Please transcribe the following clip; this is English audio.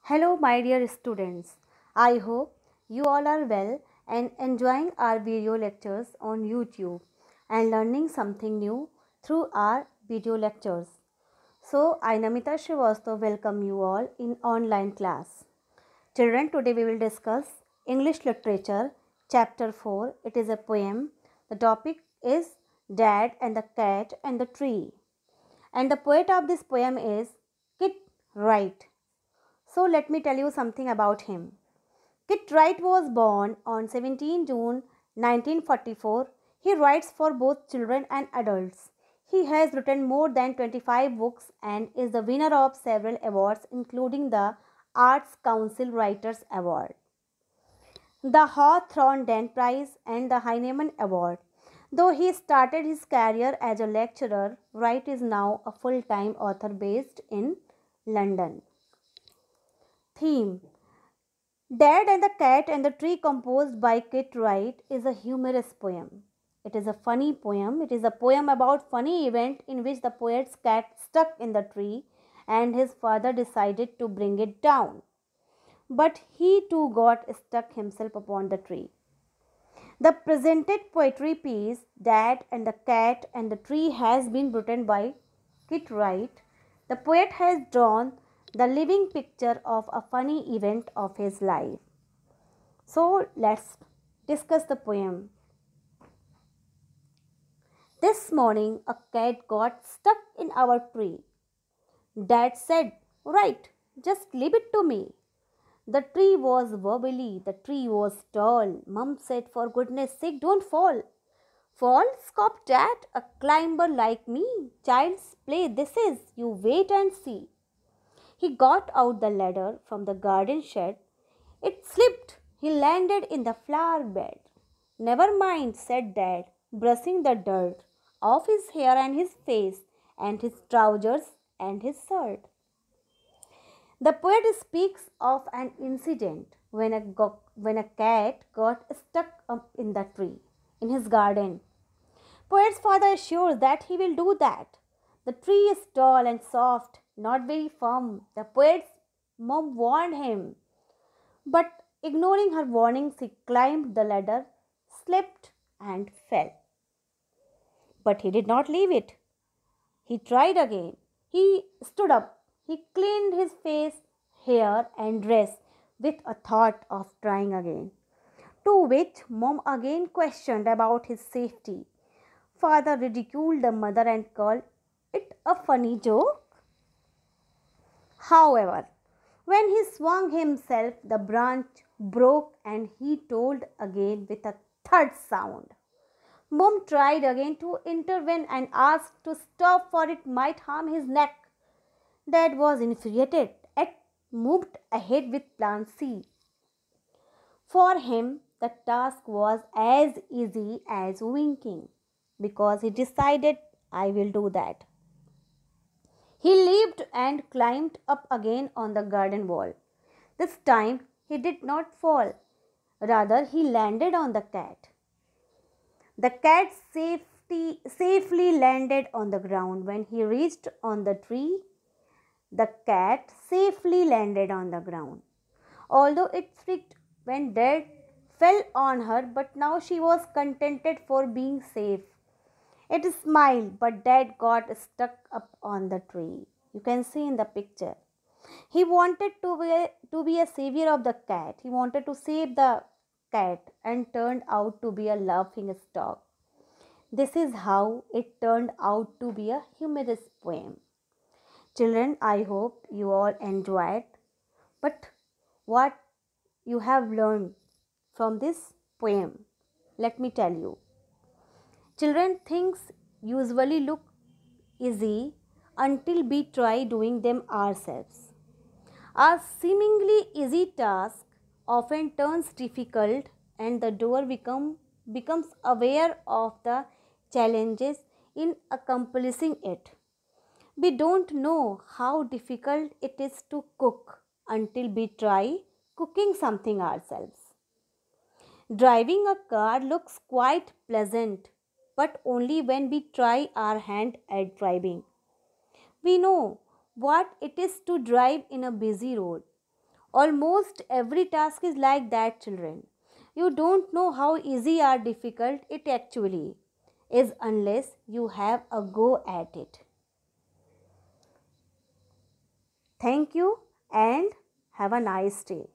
Hello, my dear students. I hope you all are well and enjoying our video lectures on YouTube and learning something new through our video lectures. So, I, Namita Srivastava, welcome you all in online class. Children, today we will discuss English Literature, Chapter 4. It is a poem. The topic is Dad and the Cat and the Tree. And the poet of this poem is Kit Wright. So let me tell you something about him. Kit Wright was born on 17 June 1944. He writes for both children and adults. He has written more than 25 books and is the winner of several awards including the Arts Council Writers Award, the Hawthorne Dent Prize and the Heinemann Award. Though he started his career as a lecturer, Wright is now a full-time author based in London. Theme: Dad and the Cat and the Tree, composed by Kit Wright, is a humorous poem. It is a funny poem. It is a poem about funny event in which the poet's cat stuck in the tree and his father decided to bring it down. But he too got stuck himself upon the tree. The presented poetry piece, Dad and the Cat and the Tree, has been written by Kit Wright. The poet has drawn the living picture of a funny event of his life. So let's discuss the poem. This morning a cat got stuck in our tree. Dad said, "Right, just leave it to me." The tree was wobbly, the tree was tall. Mum said, "For goodness sake, don't fall." "Fall?" scoffed Dad. "A climber like me. Child's play this is. You wait and see." He got out the ladder from the garden shed. It slipped. He landed in the flower bed. "Never mind," said Dad, brushing the dirt off his hair and his face and his trousers and his shirt. The poet speaks of an incident when a cat got stuck up in the tree in his garden. Poet's father assures that he will do that. The tree is tall and soft, not very firm. The poet's mom warned him, but ignoring her warnings, he climbed the ladder, slipped, and fell. But he did not leave it. He tried again. He stood up. He cleaned his face, hair, and dress with a thought of trying again. To which mom again questioned about his safety. Father ridiculed the mother and called it a funny joke. However, when he swung himself, the branch broke and he told again with a third sound. Mom tried again to intervene and asked to stop, for it might harm his neck. Dad was infuriated and moved ahead with plan C. For him, the task was as easy as winking because he decided, "I will do that." He leaped and climbed up again on the garden wall. This time he did not fall. Rather, he landed on the cat. The cat safely landed on the ground. When he reached on the tree, the cat safely landed on the ground. Although it freaked when Dad fell on her, but now she was contented for being safe. It smiled, but Dad got stuck up on the tree. You can see in the picture. He wanted to be a savior of the cat. He wanted to save the cat and turned out to be a laughing stock. This is how it turned out to be a humorous poem. Children, I hope you all enjoyed. But what you have learned from this poem, let me tell you. Children, things usually look easy until we try doing them ourselves. A seemingly easy task often turns difficult and the doer becomes aware of the challenges in accomplishing it. We don't know how difficult it is to cook until we try cooking something ourselves. Driving a car looks quite pleasant, but only when we try our hand at driving. We know what it is to drive in a busy road Almost every task is like that, children. You don't know how easy or difficult it actually is unless you have a go at it. Thank you and have a nice day.